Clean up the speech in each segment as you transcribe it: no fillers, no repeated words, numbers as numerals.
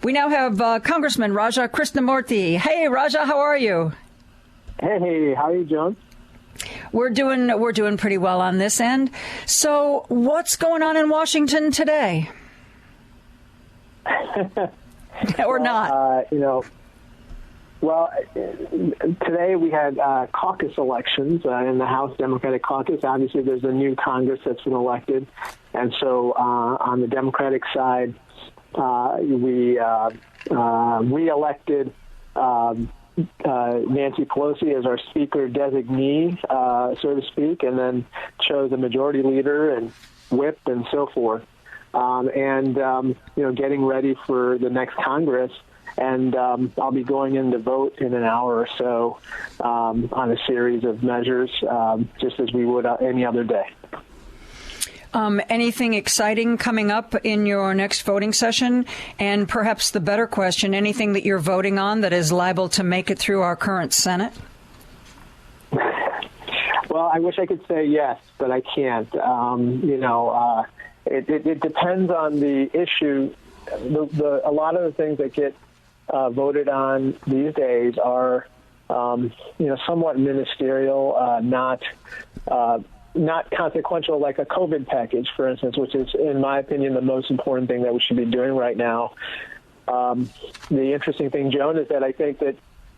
We now have Congressman Raja Krishnamoorthi. Hey, Raja, how are you? Hey, how are you, John? We're doing pretty well on this end. So, what's going on in Washington today? Or not? Today we had caucus elections in the House Democratic Caucus. Obviously, there's a new Congress that's been elected. And so on the Democratic side, we re-elected Nancy Pelosi as our speaker designee, so to speak, and then chose a majority leader and whip and so forth. Getting ready for the next Congress. And I'll be going in to vote in an hour or so on a series of measures, just as we would any other day. Anything exciting coming up in your next voting session? And perhaps the better question, anything that you're voting on that is liable to make it through our current Senate? Well, I wish I could say yes, but I can't. It depends on the issue. A lot of the things that get voted on these days are, somewhat ministerial, not consequential, like a COVID package, for instance, which is, in my opinion, the most important thing that we should be doing right now. The interesting thing, Joan, is that I think that,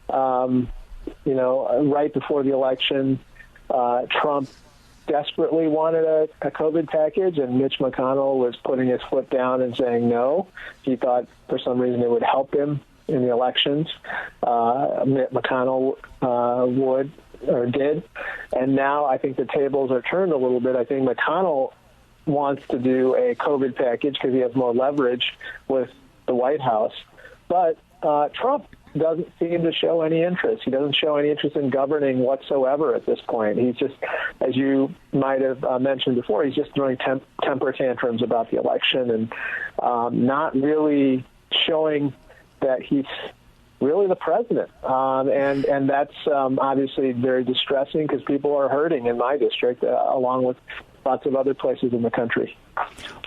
right before the election, Trump desperately wanted a COVID package, and Mitch McConnell was putting his foot down and saying no. He thought for some reason it would help him in the elections. McConnell would or did. And now I think the tables are turned a little bit. I think McConnell wants to do a COVID package because he has more leverage with the White House. But Trump doesn't seem to show any interest. He doesn't show any interest in governing whatsoever at this point. He's just, as you might have mentioned before, he's just throwing temper tantrums about the election and not really showing that he's really the president. And that's obviously very distressing because people are hurting in my district, along with lots of other places in the country.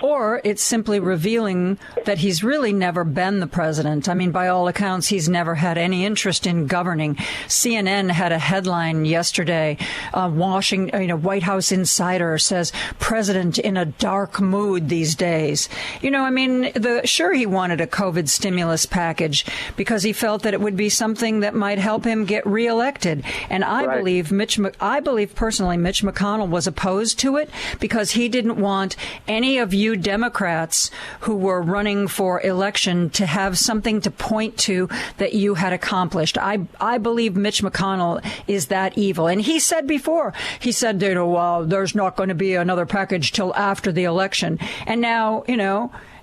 Or it's simply revealing that he's really never been the president. I mean, by all accounts, he's never had any interest in governing. CNN had a headline yesterday, White House insider says president in a dark mood these days. Sure, he wanted a COVID stimulus package because he felt that it would be something that might help him get reelected. And I believe personally Mitch McConnell was opposed to it because he didn't want any of you Democrats who were running for election to have something to point to that you had accomplished. I believe Mitch McConnell is that evil. And he said before, there's not going to be another package till after the election. And now,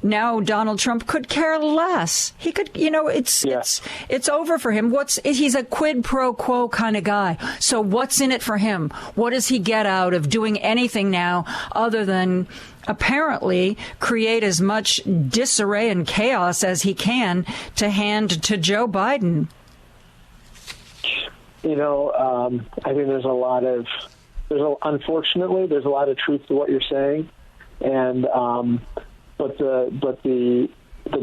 now Donald Trump could care less. He could, it's over for him. He's a quid pro quo kind of guy. So what's in it for him? What does he get out of doing anything now other than apparently create as much disarray and chaos as he can to hand to Joe Biden? I think unfortunately, there's a lot of truth to what you're saying. And, but the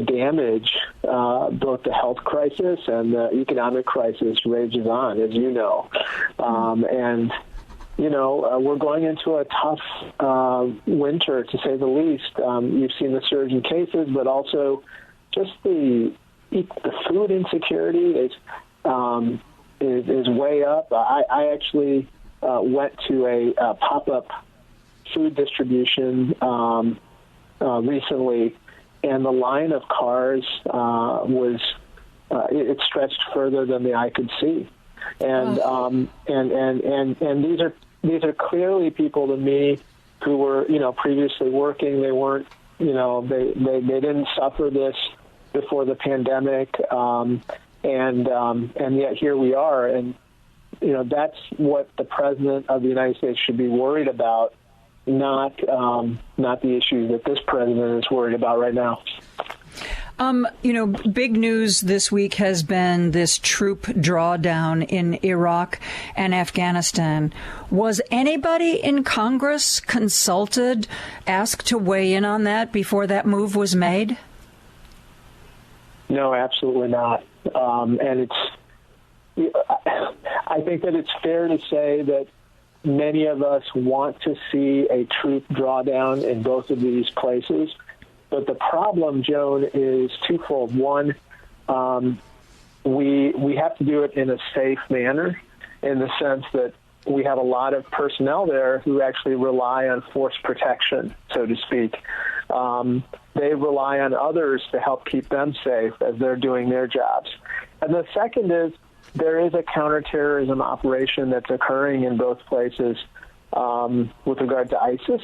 damage, both the health crisis and the economic crisis rages on, as you know. We're going into a tough winter, to say the least. You've seen the surge in cases, but also just the food insecurity is way up. I actually went to a pop-up food distribution recently, and the line of cars it stretched further than the eye could see. And these are clearly people to me who were previously working. They weren't they didn't suffer this before the pandemic, and yet here we are. And that's what the president of the United States should be worried about, not the issues that this president is worried about right now. Big news this week has been this troop drawdown in Iraq and Afghanistan. Was anybody in Congress consulted, asked to weigh in on that before that move was made? No, absolutely not. And I think that it's fair to say that many of us want to see a troop drawdown in both of these places. But the problem, Joan, is twofold. One, we have to do it in a safe manner, in the sense that we have a lot of personnel there who actually rely on force protection, so to speak. They rely on others to help keep them safe as they're doing their jobs. And the second is there is a counterterrorism operation that's occurring in both places with regard to ISIS.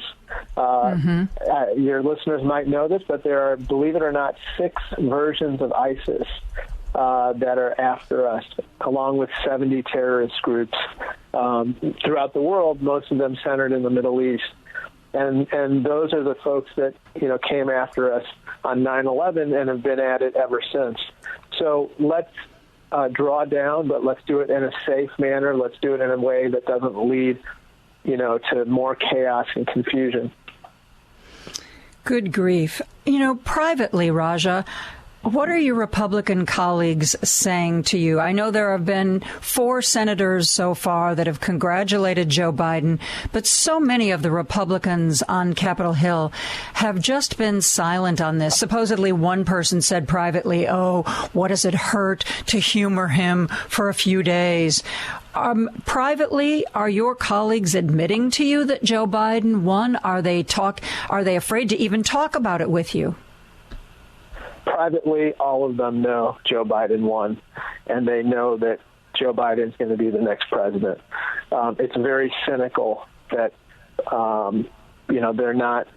Your listeners might know this, but there are, believe it or not, 6 versions of ISIS that are after us, along with 70 terrorist groups throughout the world, most of them centered in the Middle East. And those are the folks that, came after us on 9/11 and have been at it ever since. So let's draw down, but let's do it in a safe manner. Let's do it in a way that doesn't lead, to more chaos and confusion. Good grief. Privately, Raja, what are your Republican colleagues saying to you? I know there have been 4 senators so far that have congratulated Joe Biden, but so many of the Republicans on Capitol Hill have just been silent on this. Supposedly one person said privately, "Oh, what does it hurt to humor him for a few days?" Privately, are your colleagues admitting to you that Joe Biden won? Are they afraid to even talk about it with you? Privately, all of them know Joe Biden won, and they know that Joe Biden is going to be the next president. It's very cynical that, they're not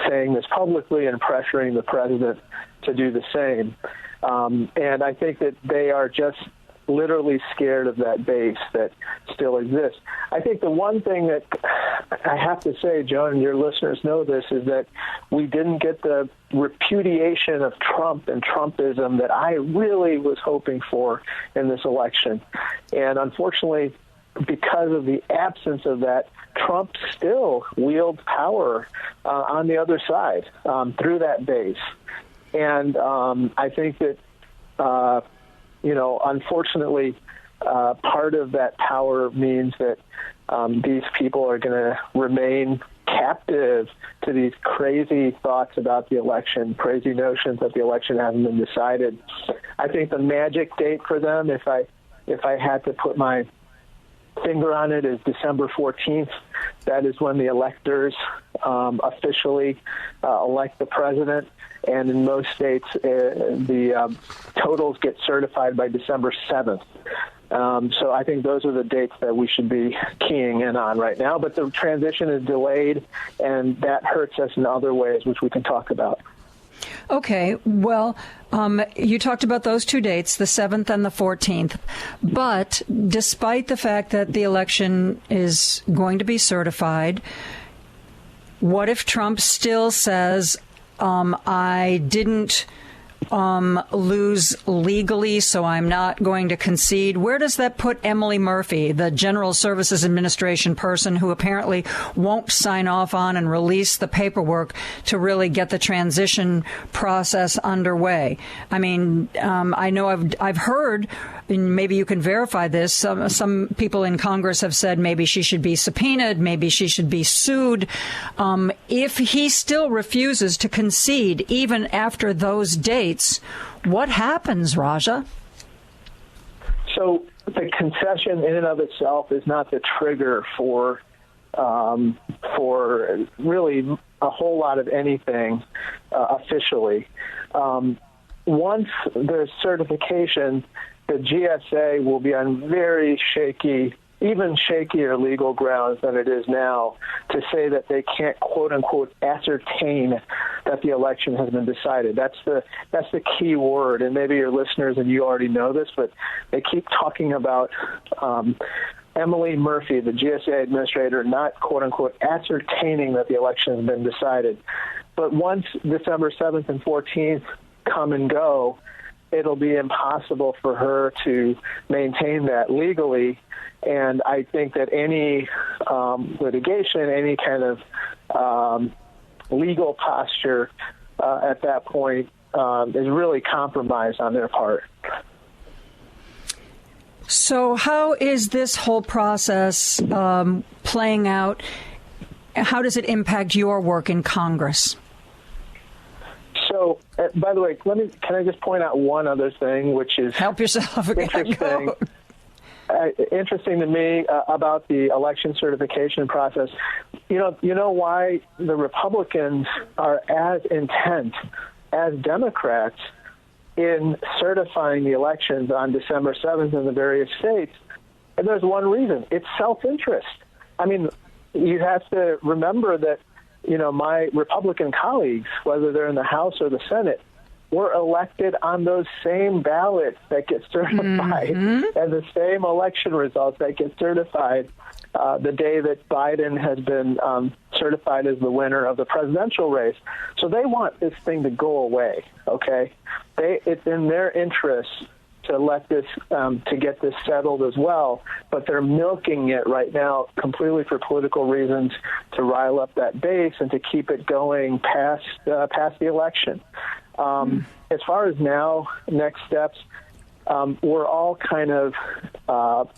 saying this publicly and pressuring the president to do the same. And I think that they are just literally scared of that base that still exists. I think the one thing that I have to say, Joan, and your listeners know this, is that we didn't get the repudiation of Trump and Trumpism that I really was hoping for in this election. And unfortunately, because of the absence of that, Trump still wields power on the other side through that base. And I think that unfortunately, part of that power means that these people are going to remain captive to these crazy thoughts about the election, crazy notions that the election hasn't been decided. I think the magic date for them, if I had to put my finger on it, is December 14th. That is when the electors officially elect the president. And in most states, the totals get certified by December 7th. So I think those are the dates that we should be keying in on right now. But the transition is delayed, and that hurts us in other ways, which we can talk about. Okay, well, you talked about those 2 dates, the 7th and the 14th. But despite the fact that the election is going to be certified, what if Trump still says, I didn't lose legally, so I'm not going to concede? Where does that put Emily Murphy, the General Services Administration person who apparently won't sign off on and release the paperwork to really get the transition process underway? I mean, I know I've heard, and maybe you can verify this, some people in Congress have said maybe she should be subpoenaed, maybe she should be sued. If he still refuses to concede even after those dates, what happens, Raja? So the concession in and of itself is not the trigger for really a whole lot of anything officially. Once there's certification, the GSA will be on very shaky, even shakier legal grounds than it is now, to say that they can't, quote unquote, ascertain that the election has been decided. That's the key word. And maybe your listeners and you already know this, but they keep talking about Emily Murphy, the GSA administrator, not, quote unquote, ascertaining that the election has been decided. But once December 7th and 14th come and go, it'll be impossible for her to maintain that legally. And I think that any litigation, any kind of legal posture at that point is really compromised on their part. So how is this whole process playing out? How does it impact your work in Congress? So, by the way, can I just point out one other thing, which is help yourself. Interesting to me about the election certification process. You know why the Republicans are as intent as Democrats in certifying the elections on December 7th in the various states? And there's one reason. It's self-interest. I mean, you have to remember that, my Republican colleagues, whether they're in the House or the Senate, were elected on those same ballots that get certified and the same election results that get certified the day that Biden has been certified as the winner of the presidential race. So they want this thing to go away, okay? It's in their interest to let this, to get this settled as well, but they're milking it right now completely for political reasons to rile up that base and to keep it going past the election. As far as now, next steps, we're all kind of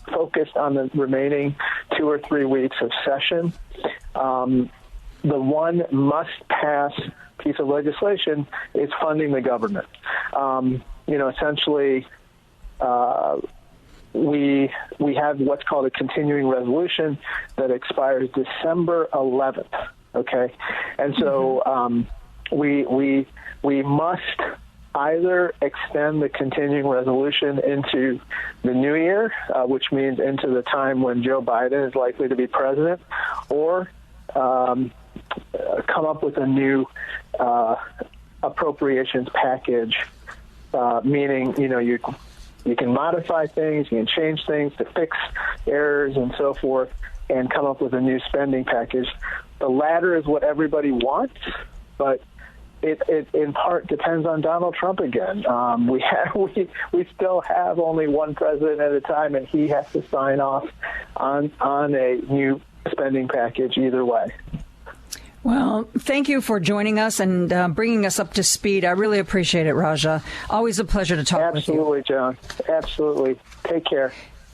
focused on the remaining 2 or 3 weeks of session. The one must-pass piece of legislation is funding the government. Essentially, we have what's called a continuing resolution that expires December 11th. Okay, and so we must either extend the continuing resolution into the new year, which means into the time when Joe Biden is likely to be president, or come up with a new appropriations package, meaning, you can modify things, you can change things to fix errors and so forth, and come up with a new spending package. The latter is what everybody wants, but it in part depends on Donald Trump again. We still have only one president at a time, and he has to sign off on a new spending package either way. Well, thank you for joining us and bringing us up to speed. I really appreciate it, Raja. Always a pleasure to talk with you. Absolutely, John. Absolutely. Take care.